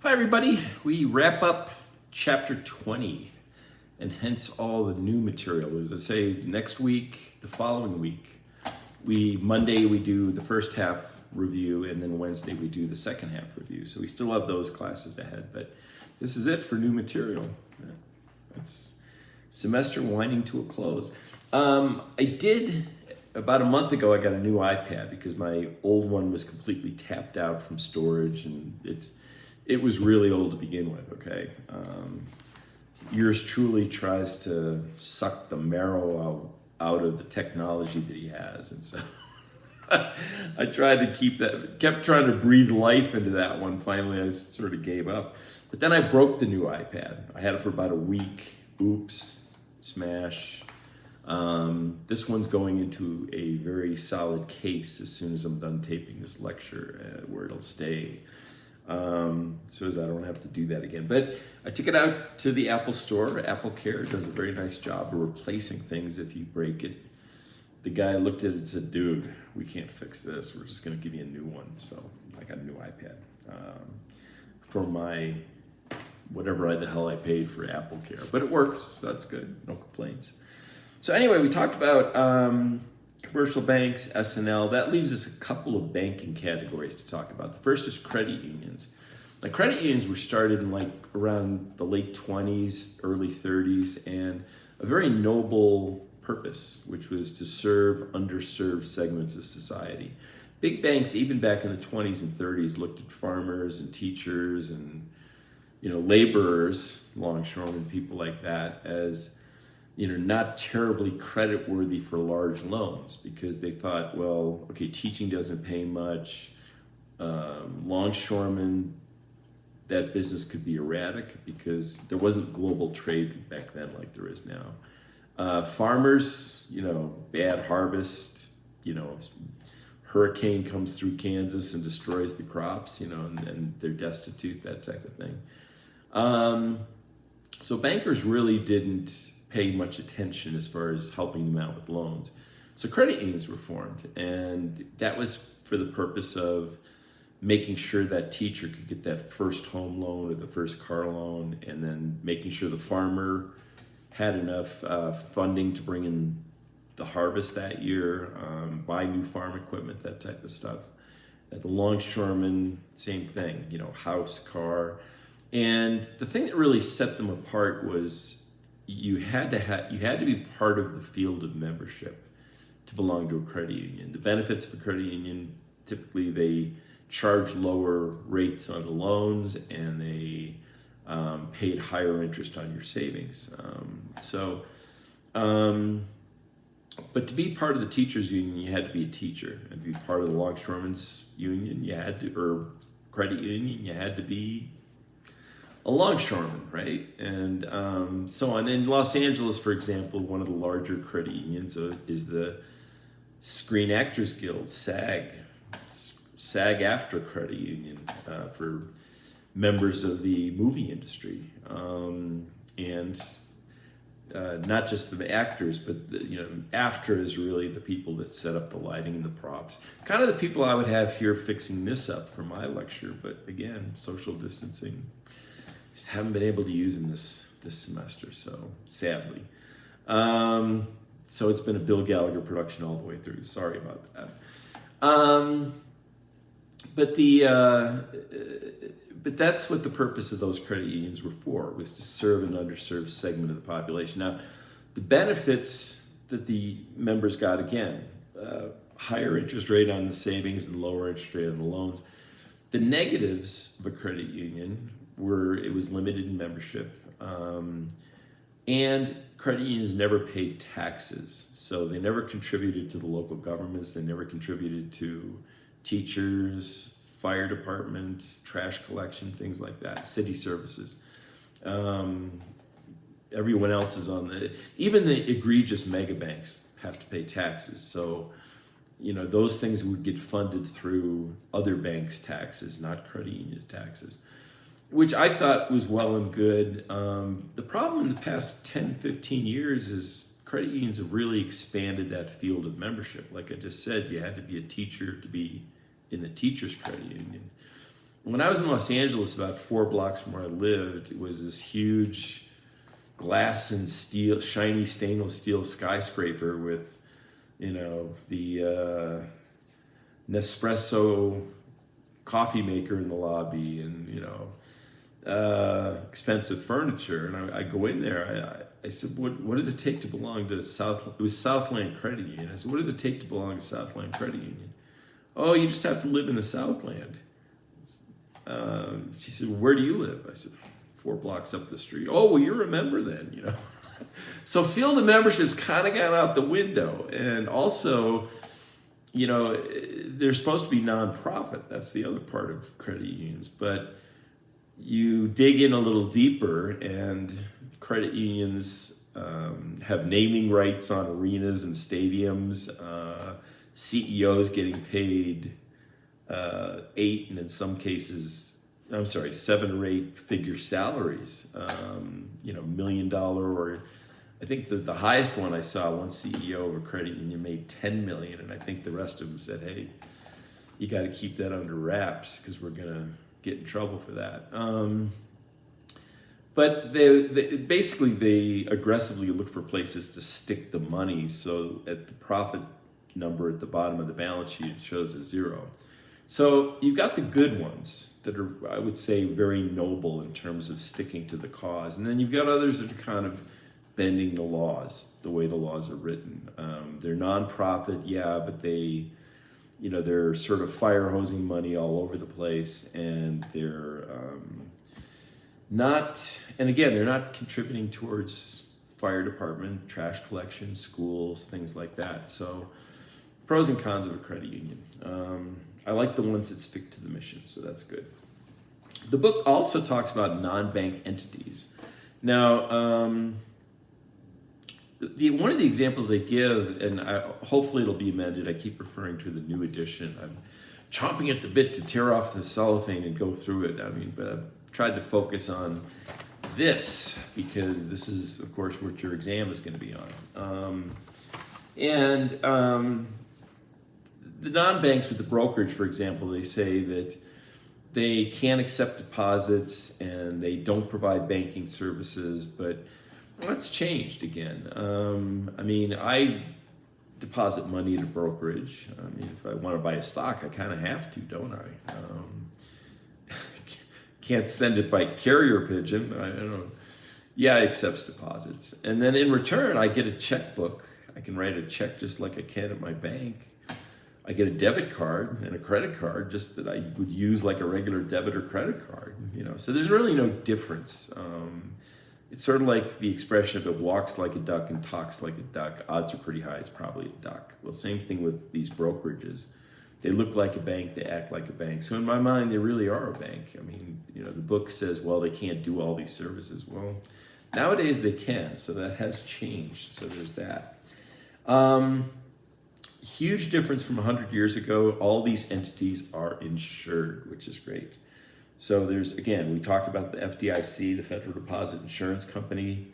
Hi everybody, we wrap up chapter 20 and hence all the new material. As I say, next week, the following week, Monday we do the first half review and then Wednesday we do the second half review. So we still have those classes ahead, but this is it for new material. It's semester winding to a close. About a month ago, I got a new iPad because my old one was completely tapped out from storage and it was really old to begin with, okay? Yours truly tries to suck the marrow out of the technology that he has. And so I tried to kept trying to breathe life into that one. Finally, I sort of gave up. But then I broke the new iPad. I had it for about a week. Oops, smash. This one's going into a very solid case as soon as I'm done taping this lecture, where it'll stay. So as I don't have to do that again. But I took it out to the Apple store. Apple Care does a very nice job of replacing things if you break it. The guy looked at it and said, dude, we can't fix this. We're just going to give you a new one. So I got a new iPad for my whatever the hell I paid for Apple Care. But it works. So that's good. No complaints. So anyway, we talked about commercial banks, S&L. That leaves us a couple of banking categories to talk about. The first is credit unions. Now, credit unions were started in around the late 20s, early 30s, and a very noble purpose, which was to serve underserved segments of society. Big banks, even back in the 20s and 30s, looked at farmers and teachers and laborers, longshoremen, people like that, as not terribly creditworthy for large loans because they thought, well, okay, teaching doesn't pay much. Longshoremen, that business could be erratic because there wasn't global trade back then like there is now. Farmers, bad harvest, hurricane comes through Kansas and destroys the crops, and they're destitute, that type of thing. So bankers really didn't pay much attention as far as helping them out with loans. So credit unions were formed, and that was for the purpose of making sure that teacher could get that first home loan or the first car loan, and then making sure the farmer had enough funding to bring in the harvest that year, buy new farm equipment, that type of stuff. At the longshoremen, same thing, house, car. And the thing that really set them apart was you had to be part of the field of membership to belong to a credit union. The benefits of a credit union, typically they charge lower rates on the loans and they paid higher interest on your savings. But to be part of the teachers union, you had to be a teacher. And to be part of the longshoremen's union, or credit union, you had to be a longshoreman, right? And so on. In Los Angeles, for example, one of the larger credit unions is the Screen Actors Guild, SAG-AFTRA credit union for members of the movie industry. And not just the actors, but AFTRA is really the people that set up the lighting and the props. Kind of the people I would have here fixing this up for my lecture, but again, social distancing. Haven't been able to use them this semester, so sadly. So it's been a Bill Gallagher production all the way through. Sorry about that. But that's what the purpose of those credit unions were for, was to serve an underserved segment of the population. Now, the benefits that the members got, again, higher interest rate on the savings and lower interest rate on the loans. The negatives of a credit union it was limited in membership, and credit unions never paid taxes. So they never contributed to the local governments, they never contributed to teachers, fire department, trash collection, things like that, city services. Everyone else is even the egregious mega banks have to pay taxes. So, those things would get funded through other banks' taxes, not credit unions' taxes, which I thought was well and good. The problem in the past 10, 15 years is credit unions have really expanded that field of membership. Like I just said, you had to be a teacher to be in the teachers' credit union. when I was in Los Angeles, about 4 blocks from where I lived, it was this huge glass and steel, shiny stainless steel skyscraper with, the Nespresso coffee maker in the lobby, and expensive furniture. And I go in there. I said, what does it take to belong to South? It was Southland Credit Union. I said, what does it take to belong to Southland Credit Union? Oh, you just have to live in the Southland. She said, well, where do you live? I said, 4 blocks up the street. Oh, well, you're a member then, So field of membership's kind of gone out the window. And also, they're supposed to be nonprofit. That's the other part of credit unions. But you dig in a little deeper, and credit unions have naming rights on arenas and stadiums, CEOs getting paid 8 and in some cases, 7 or 8 figure salaries, $1 million, or I think the highest one I saw, one CEO of a credit union made $10 million, and I think the rest of them said, hey, you got to keep that under wraps because we're going to get in trouble for that. But they aggressively look for places to stick the money, so at the profit number at the bottom of the balance sheet, it shows a 0. So you've got the good ones that are, I would say, very noble in terms of sticking to the cause. And then you've got others that are kind of bending the laws, the way the laws are written. They're nonprofit, yeah, but they're sort of fire hosing money all over the place, and they're they're not contributing towards fire department, trash collection, schools, things like that. So pros and cons of a credit union. I like the ones that stick to the mission, so that's good. The book also talks about non-bank entities. Now, one of the examples they give, and hopefully it'll be amended, I keep referring to the new edition. I'm chomping at the bit to tear off the cellophane and go through it. But I've tried to focus on this because this is, of course, what your exam is going to be on. The non-banks with the brokerage, for example, they say that they can't accept deposits and they don't provide banking services, but that's changed again. I deposit money at a brokerage. If I want to buy a stock, I kind of have to, don't I? Can't send it by carrier pigeon. I don't know. Yeah, it accepts deposits. And then in return, I get a checkbook. I can write a check just like I can at my bank. I get a debit card and a credit card just that I would use like a regular debit or credit card. So there's really no difference. It's sort of like the expression, if it walks like a duck and talks like a duck, odds are pretty high it's probably a duck. Well, same thing with these brokerages. They look like a bank, they act like a bank. So in my mind, they really are a bank. The book says, well, they can't do all these services. Well, nowadays they can, so that has changed. So there's that. Huge difference from 100 years ago. All these entities are insured, which is great. So we talked about the FDIC, the Federal Deposit Insurance Company,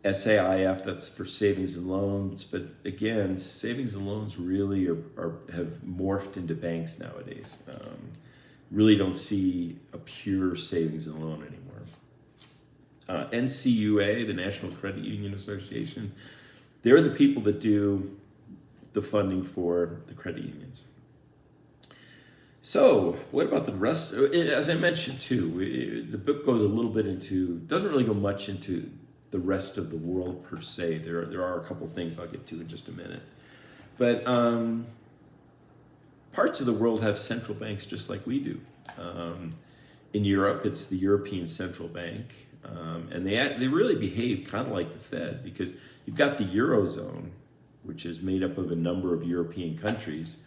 SAIF, that's for savings and loans. But again, savings and loans really have morphed into banks nowadays. Really don't see a pure savings and loan anymore. NCUA, the National Credit Union Association, they're the people that do the funding for the credit unions. So what about the rest? As I mentioned too, the book goes a little bit doesn't really go much into the rest of the world per se. There are a couple things I'll get to in just a minute. But parts of the world have central banks just like we do. In Europe, it's the European Central Bank. And they really behave kind of like the Fed, because you've got the Eurozone, which is made up of a number of European countries,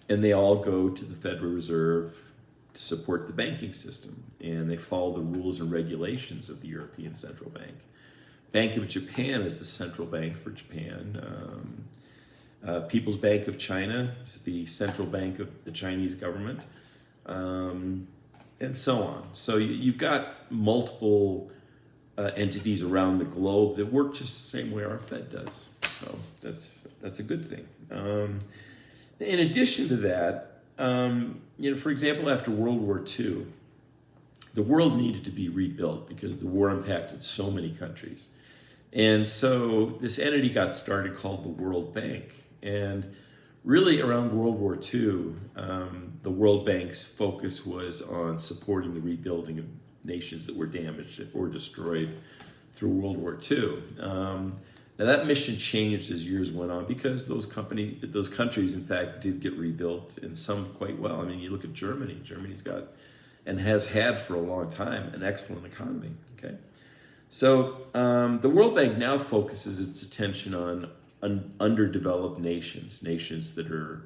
and they all go to the Federal Reserve to support the banking system, and they follow the rules and regulations of the European Central Bank. Bank of Japan is the central bank for Japan. People's Bank of China is the central bank of the Chinese government, and so on. So you've got multiple entities around the globe that work just the same way our Fed does. So that's a good thing. In addition to that, for example, after World War II, the world needed to be rebuilt because the war impacted so many countries. And so this entity got started called the World Bank. And really around World War II, the World Bank's focus was on supporting the rebuilding of nations that were damaged or destroyed through World War II. Now that mission changed as years went on because those countries, in fact, did get rebuilt, and some quite well. I mean, you look at Germany. Germany's got, and has had for a long time, an excellent economy. Okay, so the World Bank now focuses its attention on underdeveloped nations that are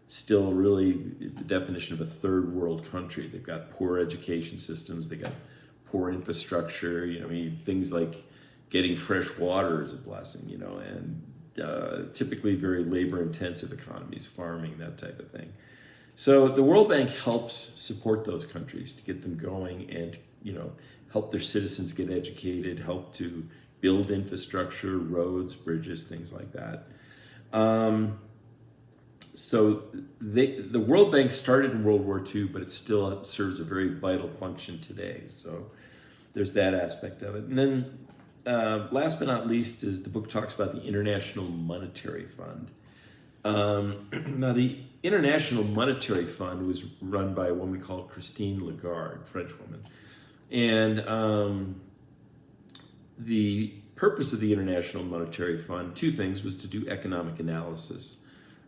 still really the definition of a third world country. They've got poor education systems. They got poor infrastructure. I mean, things like getting fresh water is a blessing, and typically very labor-intensive economies, farming, that type of thing. So the World Bank helps support those countries to get them going and, help their citizens get educated, help to build infrastructure, roads, bridges, things like that. So the World Bank started in World War II, but it still serves a very vital function today. So there's that aspect of it. And then last but not least is the book talks about the International Monetary Fund. Now the International Monetary Fund was run by a woman called Christine Lagarde, French woman. And the purpose of the International Monetary Fund, two things, was to do economic analysis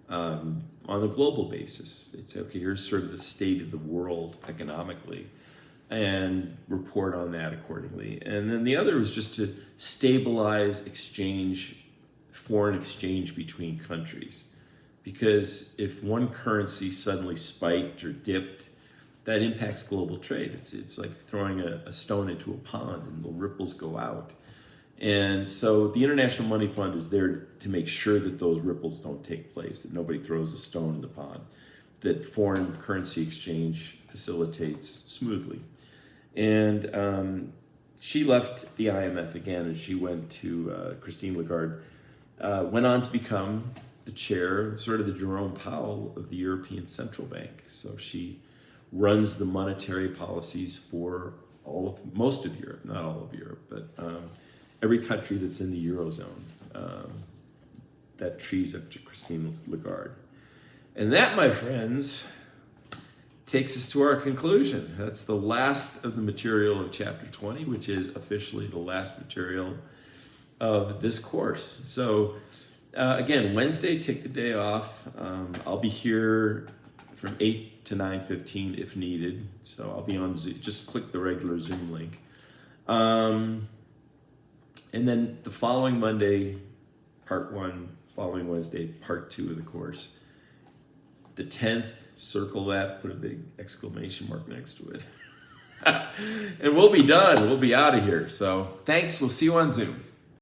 on a global basis. They'd say, okay, here's sort of the state of the world economically, and report on that accordingly. And then the other was just to stabilize foreign exchange between countries. Because if one currency suddenly spiked or dipped, that impacts global trade. It's like throwing a stone into a pond and the ripples go out. And so the International Money Fund is there to make sure that those ripples don't take place, that nobody throws a stone in the pond, that foreign currency exchange facilitates smoothly. And she left the IMF again, and she went to Christine Lagarde, went on to become the chair, sort of the Jerome Powell of the European Central Bank. So she runs the monetary policies for most of Europe, not all of Europe, but every country that's in the Eurozone. That trees up to Christine Lagarde. And that, my friends, takes us to our conclusion. That's the last of the material of chapter 20, which is officially the last material of this course. So again, Wednesday, take the day off. I'll be here from 8 to 9:15 if needed. So I'll be on Zoom. Just click the regular Zoom link. And then the following Monday, part 1, following Wednesday, part 2 of the course. The 10th, circle that, put a big exclamation mark next to it. And we'll be done. We'll be out of here. So thanks. We'll see you on Zoom.